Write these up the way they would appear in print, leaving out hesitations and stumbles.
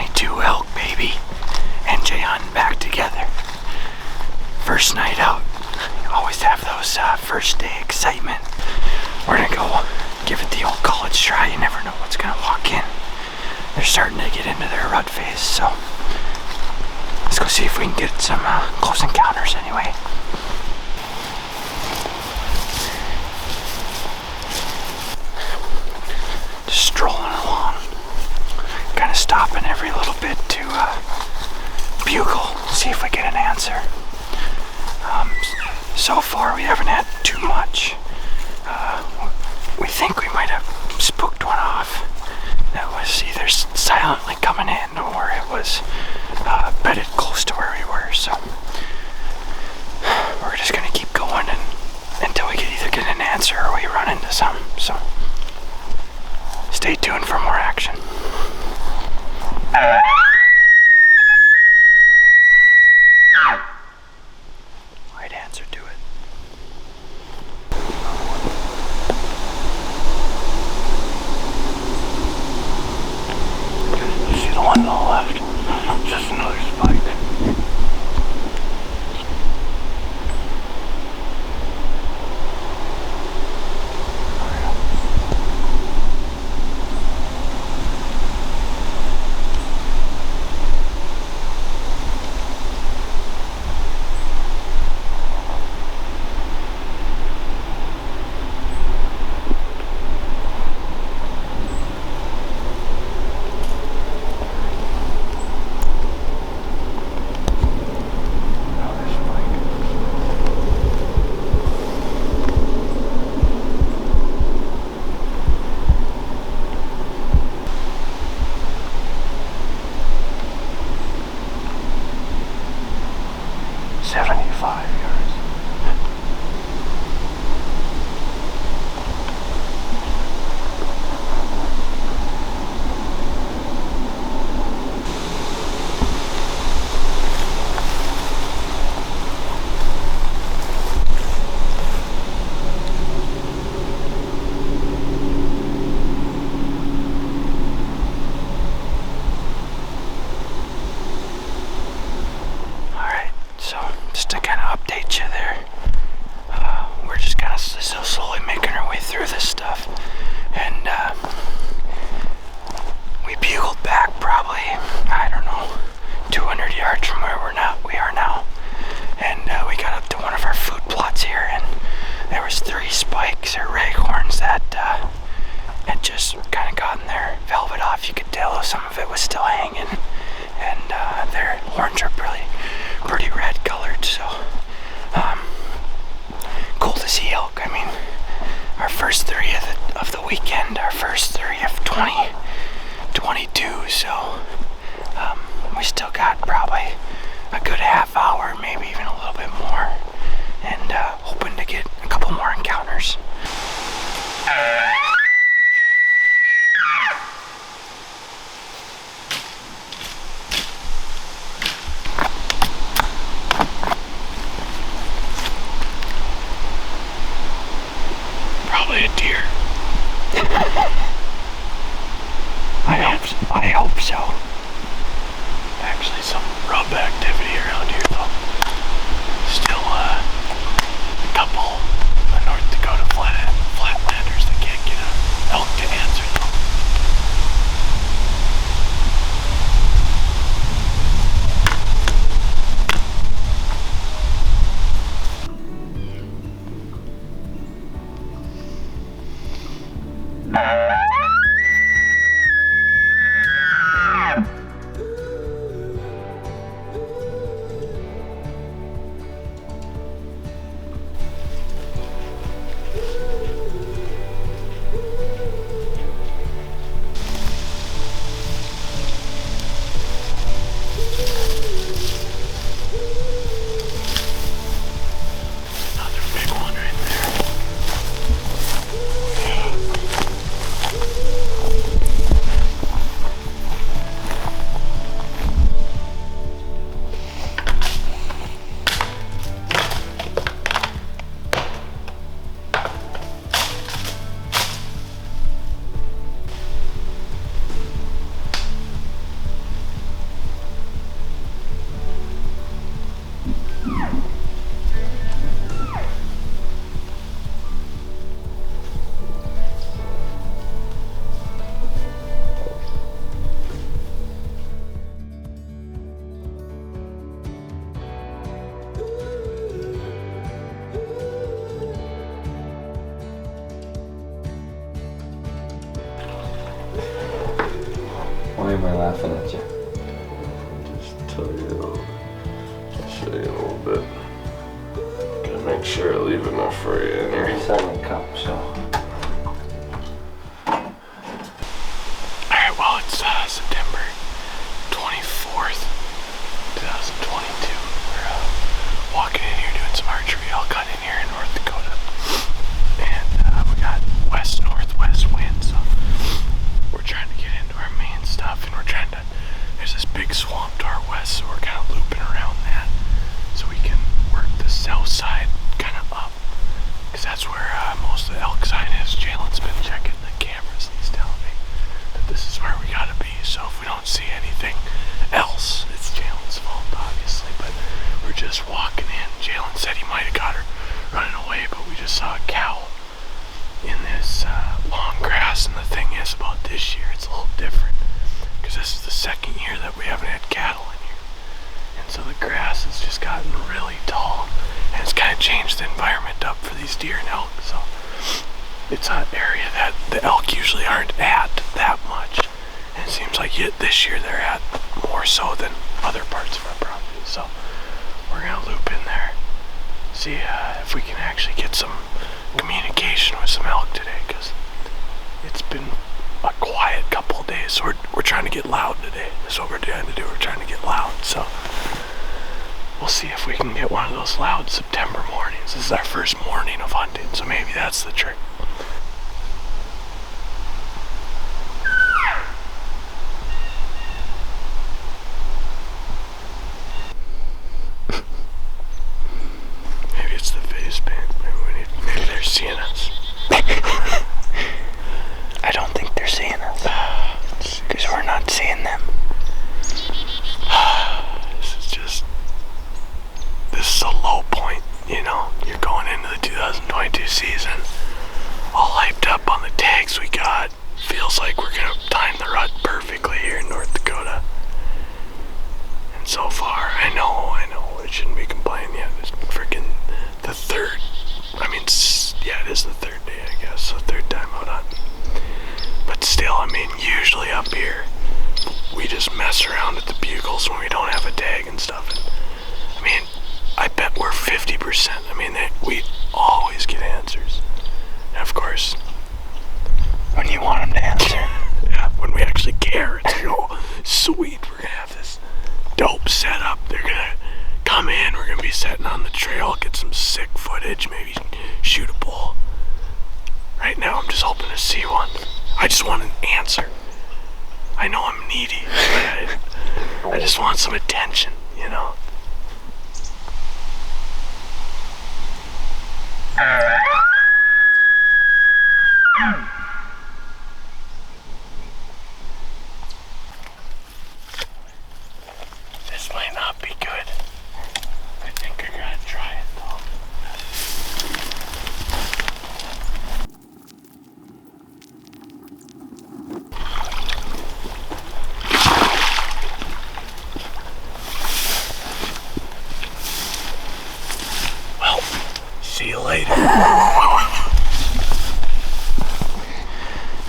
22 elk, baby. And Jalen back together. First night out. You always have those first day excitement. We're gonna go give it the old college try. You never know what's gonna walk in. They're starting to get into their rut phase, so let's go see if we can get some close encounters anyway. Just strolling along, kind of stopping every little bit to bugle, see if we get an answer. So far we haven't had too much. We think we might have spooked one off that was either silently coming in or it was bedded close to where we were, so we're just gonna keep going until we either get an answer or we run into some. So stay tuned for more action. Right answer to it. See the one on the left? Just another spike. We still got probably a good half hour, maybe even a little bit more, and hoping to get a couple more encounters. Probably a deer. I hope so. Actually, some rub activity around here though. Still a couple of North Dakota flatlanders that can't get an elk to answer though. Why am I laughing at you? Just tell you, I'll show you a little bit. Gotta make sure I leave enough for you in here. Second cup, so. Alright, well, it's September 24th, 2022. We're walking in here doing some archery elk hunting here in North Dakota. And we got west-northwest wind, so we're trying to get into our main stuff, and there's this big swamp to our west, so we're kind of looping around that so we can work the south side kind of up, because that's where most of the elk sign is. Jalen's been checking the cameras and he's telling me that this is where we gotta be, so if we don't see anything else, it's Jalen's fault, obviously, but we're just walking in. Jalen said he might have got her running away, but we just saw a cow in this long grass, and the thing is about this year, it's a little different, because this is the second year that we haven't had cattle in here, and so the grass has just gotten really tall, and it's kind of changed the environment up for these deer and elk, so it's an area that the elk usually aren't at that much, and it seems like this year they're at more so than other parts of our property, so we're gonna loop in there, see if we can actually get some communication with some elk today, because it's been a quiet couple of days, so we're trying to get loud today. That's what we're trying to do. We're trying to get loud, so we'll see if we can get one of those loud September mornings. This is our first morning of hunting, so maybe that's the trick. Maybe it's the face paint. Maybe they're seeing us. I don't think they're seeing us, because we're not seeing them. This is a low point, you know. You're going into the 2022 season, all hyped up on the tags we got. Feels like we're gonna time the rut perfectly here in North Dakota. And so far, I know, I shouldn't be complaining yet. It's freaking the third. Yeah, it is the third day, I guess. So third time out hunting. But still, usually up here, we just mess around at the bugles when we don't have a tag and stuff. And, I bet we're 50%. We always get answers. And of course, when you want them to answer. Yeah, when we actually care. It's like, oh, sweet, we're gonna have this dope setup. They're gonna come in, we're gonna be setting on the trail, get some sick footage, maybe shoot a bull. Right now, I'm just hoping to see one. I just want an answer. I know I'm needy, but I just want some attention, you know? This might not be good. I think I gotta try it though. Well, see you later.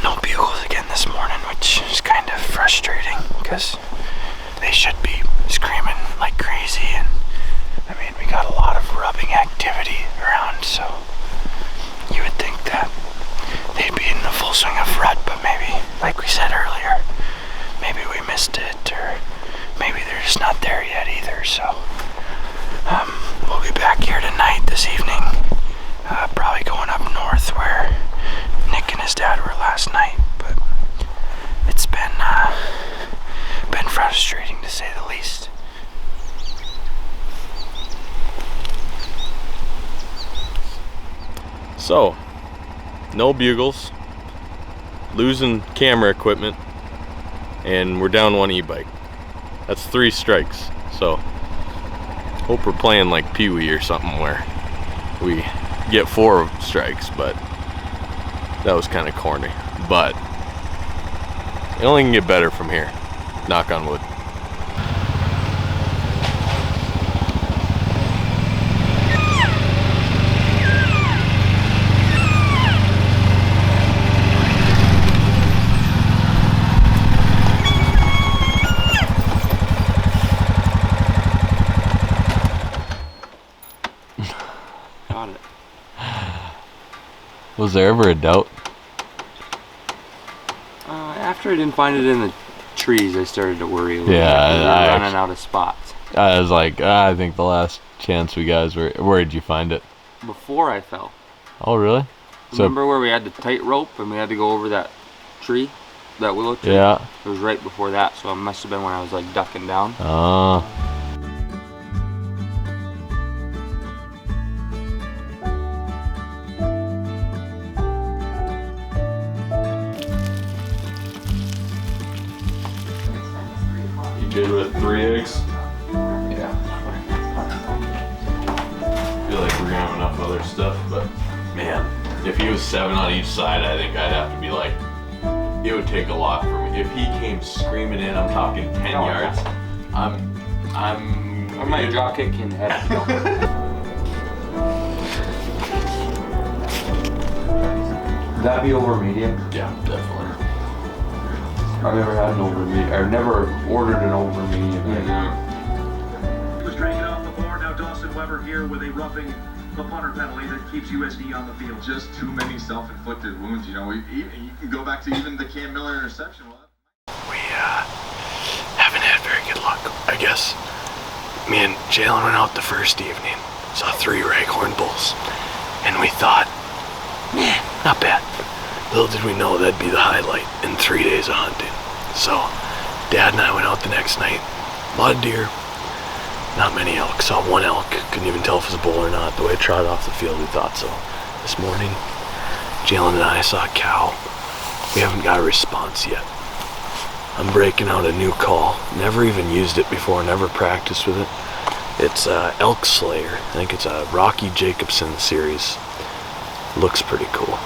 No bugles again this morning, which is kind of frustrating, because they should be screaming like crazy, and we got a lot of rubbing activity around, so you would think that they'd be in the full swing of rut, but maybe, like we said earlier, maybe we missed it, or maybe they're just not there yet either, so we'll be back here tonight, this evening, probably going up north where Nick and his dad were last night, but it's been frustrating to say the least. So, no bugles, losing camera equipment, and we're down one e-bike. That's 3 strikes. So, hope we're playing like Pee Wee or something where we get 4 strikes, but that was kind of corny. But it only can get better from here. Knock on wood. Was there ever a doubt? After I didn't find it in the trees, I started to worry a little bit. Yeah, We were I running out of spots. I was like, I think the last chance we guys were. Where did you find it? Before I fell. Oh, really? Remember where we had the tight rope and we had to go over that tree? That willow tree? Yeah. It was right before that, so it must have been when I was like ducking down. Oh. You good with 3 eggs? Yeah. I feel like we're gonna have enough other stuff, but man, if he was 7 on each side, I think I'd have to be like, it would take a lot for me. If he came screaming in, I'm talking 10 yards. I might drop kick you in the head. Would that be over medium? Yeah, definitely. I've never had an over medium. I've never ordered an over medium. He was drinking off the board. Now Dawson Weber here with a roughing the punter penalty that keeps USD on the field. Just too many self-inflicted wounds. You know, you can go back to even the Cam Miller interception. We haven't had very good luck, I guess. Me and Jalen went out the first evening, saw 3 raghorn bulls, and we thought, not bad. Little did we know that'd be the highlight in 3 days of hunting. So, Dad and I went out the next night. A lot of deer, not many elk. Saw 1 elk, couldn't even tell if it was a bull or not. The way it trotted off the field, we thought so. This morning, Jalen and I saw a cow. We haven't got a response yet. I'm breaking out a new call. Never even used it before, never practiced with it. It's Elk Slayer. I think it's a Rocky Jacobson series. Looks pretty cool.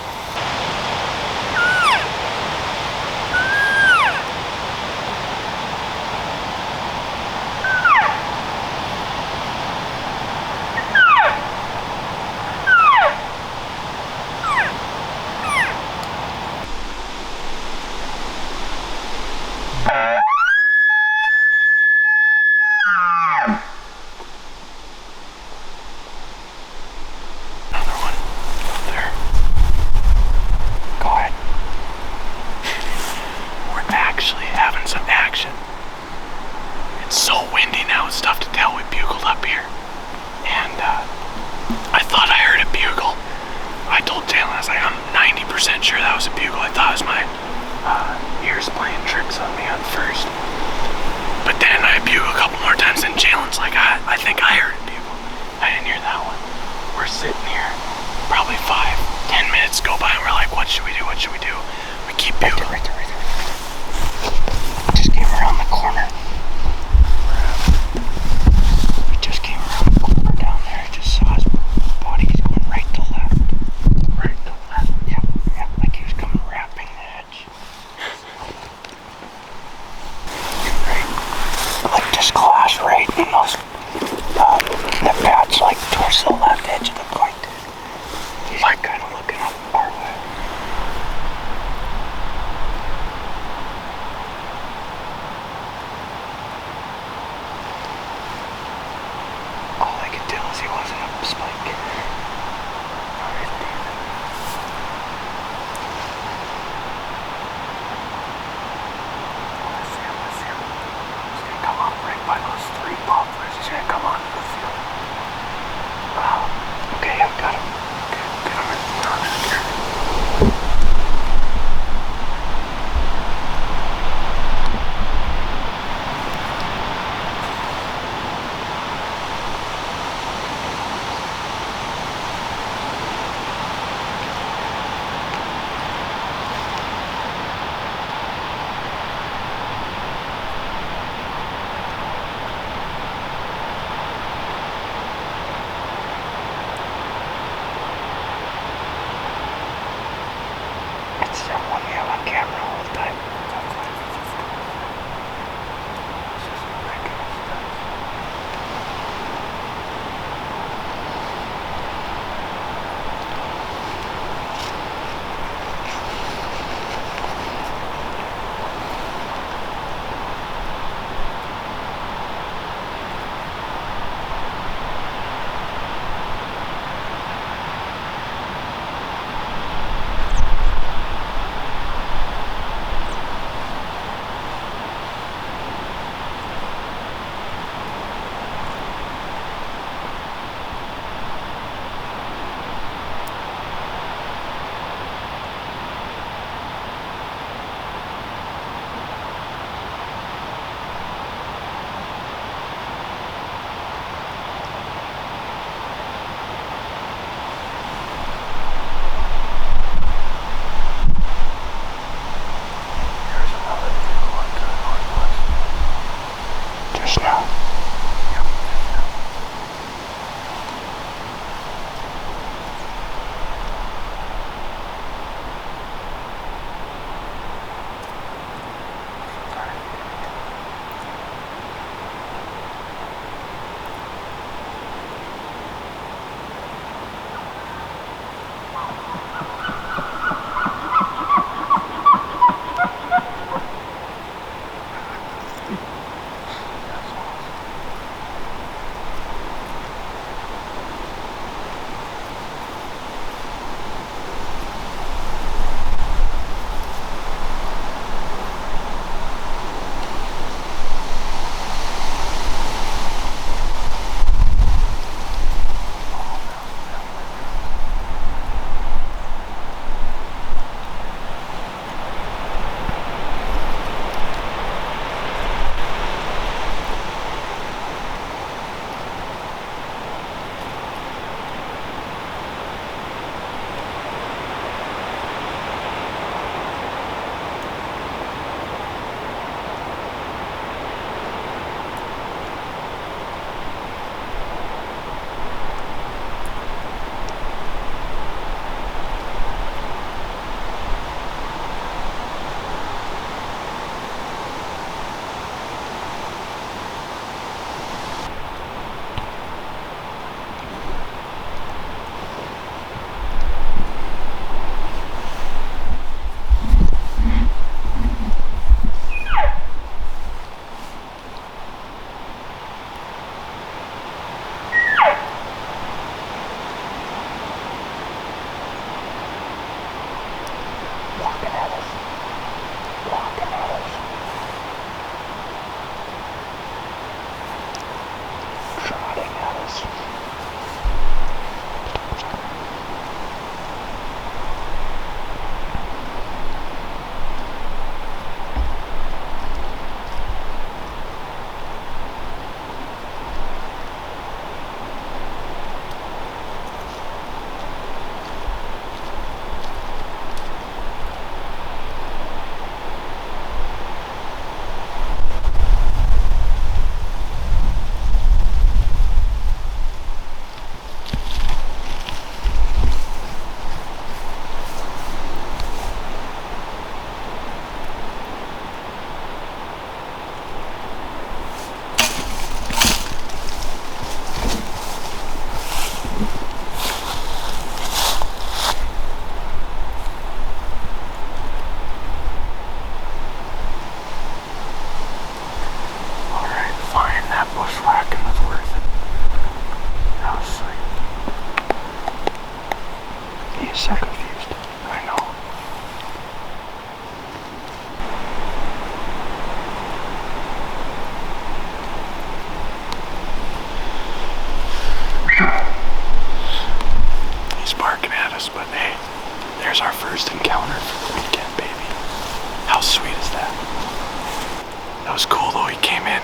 That was cool though. He came in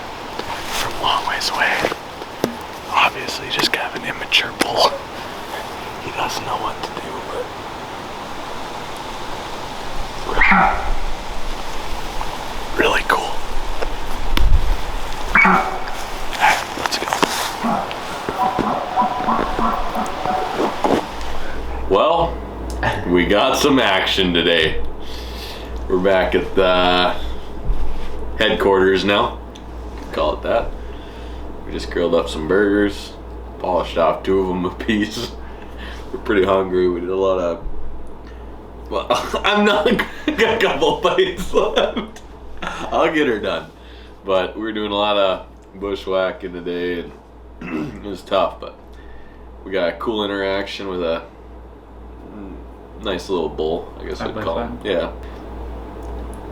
from a long ways away. Obviously just kind of an immature bull. He doesn't know what to do, but really cool. Alright, let's go. Well, we got some action today. We're back at the headquarters now. Call it that. We just grilled up some burgers, polished off 2 of them a piece. We're pretty hungry. We did a lot of. Well, I'm not got a couple bites left. I'll get her done. But we were doing a lot of bushwhacking today, and it was tough. But we got a cool interaction with a nice little bull, I guess I'd call him. Yeah.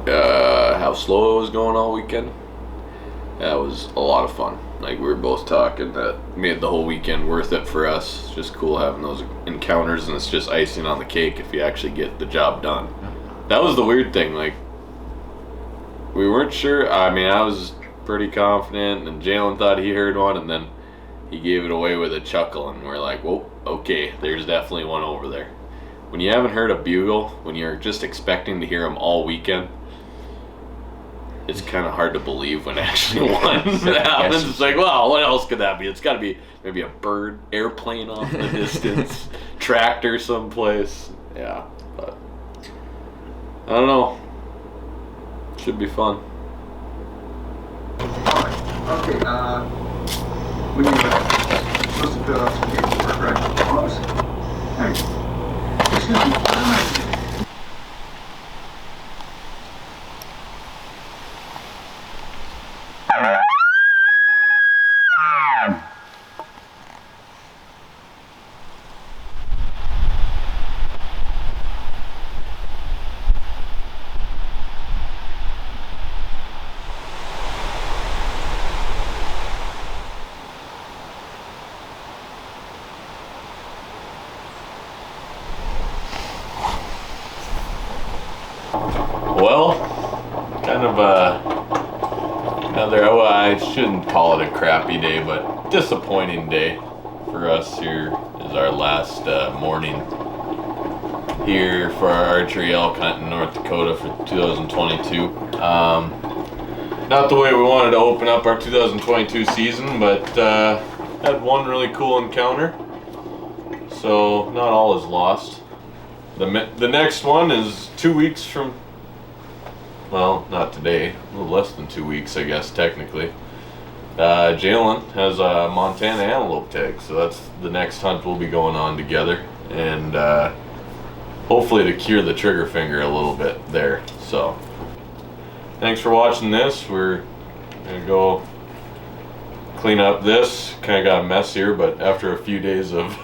How slow it was going all weekend. That was a lot of fun. Like, we were both talking that made the whole weekend worth it for us. It's just cool having those encounters, and it's just icing on the cake if you actually get the job done. That was the weird thing. Like, we weren't sure. I mean, I was pretty confident, and Jalen thought he heard one, and then he gave it away with a chuckle, and we're like, whoa, okay, there's definitely one over there. When you haven't heard a bugle, when you're just expecting to hear them all weekend, it's kind of hard to believe when actually one happens. It's like, well, what else could that be? It's got to be maybe a bird, airplane off in the distance, tractor someplace. Yeah, but I don't know. Should be fun. Okay, when you supposed to fill out some paperwork, right? Thanks. Excuse me. Well, kind of another, well, I shouldn't call it a crappy day, but disappointing day for us. Here is our last morning here for our archery elk hunt in North Dakota for 2022. Not the way we wanted to open up our 2022 season, but had one really cool encounter, so not all is lost. The next one is 2 weeks from, well, not today, a little less than 2 weeks, I guess, technically. Jalen has a Montana antelope tag, so that's the next hunt we'll be going on together, and hopefully to cure the trigger finger a little bit there. So thanks for watching this. We're gonna go clean up this. Kind of got a mess here, but after a few days of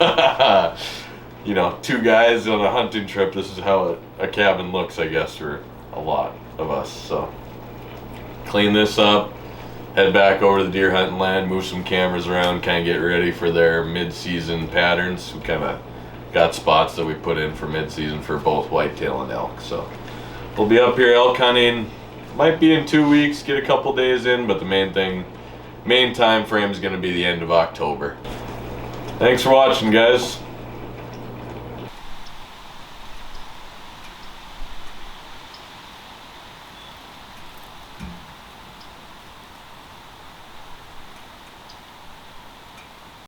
you know, 2 guys on a hunting trip, this is how a cabin looks, I guess, for a lot of us. So clean this up, head back over to the deer hunting land, move some cameras around, kind of get ready for their mid-season patterns. We kind of got spots that we put in for mid-season for both whitetail and elk. So we'll be up here elk hunting, might be in 2 weeks, get a couple days in, but the main time frame is going to be the end of October. Thanks for watching, guys.